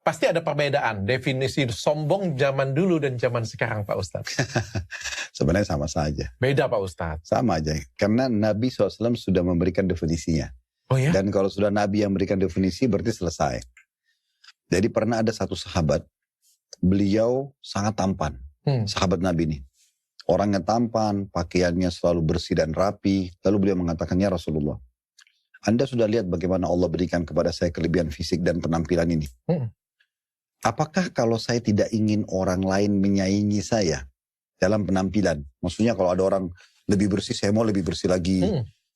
Pasti ada perbedaan definisi sombong zaman dulu dan zaman sekarang, Pak Ustadz. Sebenarnya sama saja. Beda, Pak Ustadz. Sama aja. Karena Nabi SAW sudah memberikan definisinya. Oh ya? Dan kalau sudah Nabi yang memberikan definisi berarti selesai. Jadi pernah ada satu sahabat, beliau sangat tampan. Sahabat Nabi ini. Orangnya tampan, pakaiannya selalu bersih dan rapi. Lalu beliau mengatakan, ya Rasulullah, Anda sudah lihat bagaimana Allah berikan kepada saya kelebihan fisik dan penampilan ini. Apakah kalau saya tidak ingin orang lain menyaingi saya dalam penampilan? Maksudnya kalau ada orang lebih bersih, saya mau lebih bersih lagi.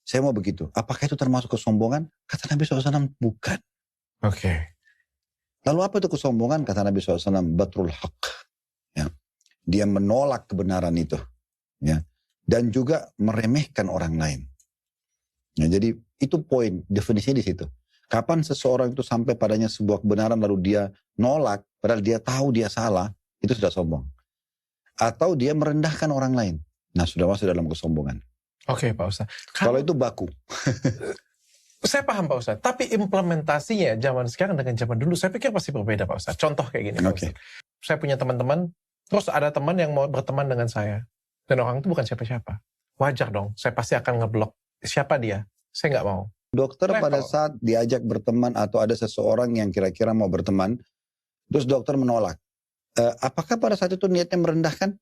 Saya mau begitu. Apakah itu termasuk kesombongan? Kata Nabi SAW, bukan. Oke. Lalu apa itu kesombongan? Kata Nabi SAW, batrul haq. Ya. Dia menolak kebenaran itu. Ya. Dan juga meremehkan orang lain. Ya, jadi itu poin, definisinya di situ. Kapan seseorang itu sampai padanya sebuah kebenaran lalu dia nolak, padahal dia tahu dia salah, itu sudah sombong. Atau dia merendahkan orang lain. Nah, sudah masuk dalam kesombongan. Oke, Pak Ustadz. Kalau itu baku. Saya paham, Pak Ustadz. Tapi implementasinya zaman sekarang dengan zaman dulu, saya pikir pasti berbeda, Pak Ustadz. Contoh kayak gini, Pak Ustadz. Saya punya teman-teman, terus ada teman yang mau berteman dengan saya. Dan orang itu bukan siapa-siapa. Wajar dong, saya pasti akan ngeblok. Siapa dia? Saya nggak mau. Dokter pada saat diajak berteman atau ada seseorang yang kira-kira mau berteman, terus dokter menolak. Apakah pada saat itu niatnya merendahkan?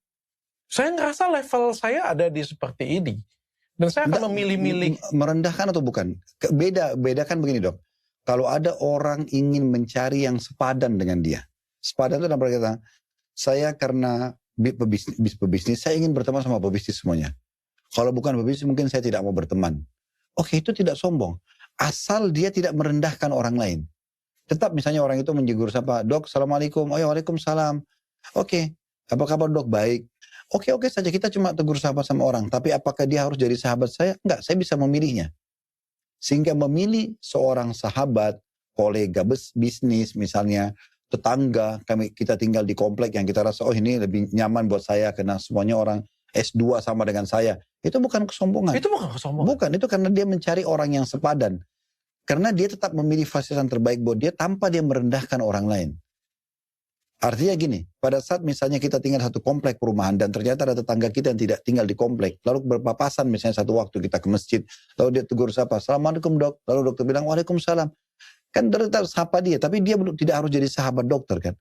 Saya ngerasa level saya ada di seperti ini. Dan saya akan memilih-milih. Merendahkan atau bukan? Bedakan begini dok. Kalau ada orang ingin mencari yang sepadan dengan dia. Sepadan itu dalam kata, saya karena pebisnis, saya ingin berteman sama pebisnis semuanya. Kalau bukan pebisnis mungkin saya tidak mau berteman. Oke, itu tidak sombong. Asal dia tidak merendahkan orang lain. Tetap misalnya orang itu menjegur sapa, dok, assalamualaikum, oh ya waalaikumsalam. Oke, apa kabar dok? Baik. Oke saja, kita cuma tegur sapa sama orang. Tapi apakah dia harus jadi sahabat saya? Enggak, saya bisa memilihnya. Sehingga memilih seorang sahabat, kolega bisnis misalnya, tetangga, kita tinggal di komplek yang kita rasa, oh ini lebih nyaman buat saya karena semuanya orang S2 sama dengan saya. Itu bukan kesombongan. Itu bukan kesombongan. Bukan, itu karena dia mencari orang yang sepadan. Karena dia tetap memilih fasilitas yang terbaik buat dia tanpa dia merendahkan orang lain. Artinya gini, pada saat misalnya kita tinggal satu komplek perumahan dan ternyata ada tetangga kita yang tidak tinggal di komplek, lalu berpapasan misalnya satu waktu kita ke masjid, lalu dia tegur sapa, assalamualaikum dok, lalu dokter bilang waalaikumsalam. Kan tetap sapa dia, tapi dia tidak harus jadi sahabat dokter kan.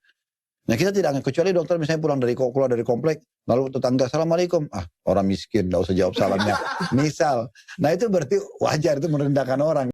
Nah kita tidak akan, kecuali dokter misalnya keluar dari komplek, lalu tetangga, assalamualaikum, orang miskin, tidak usah jawab salamnya. Misal, nah itu berarti wajar, itu merendahkan orang.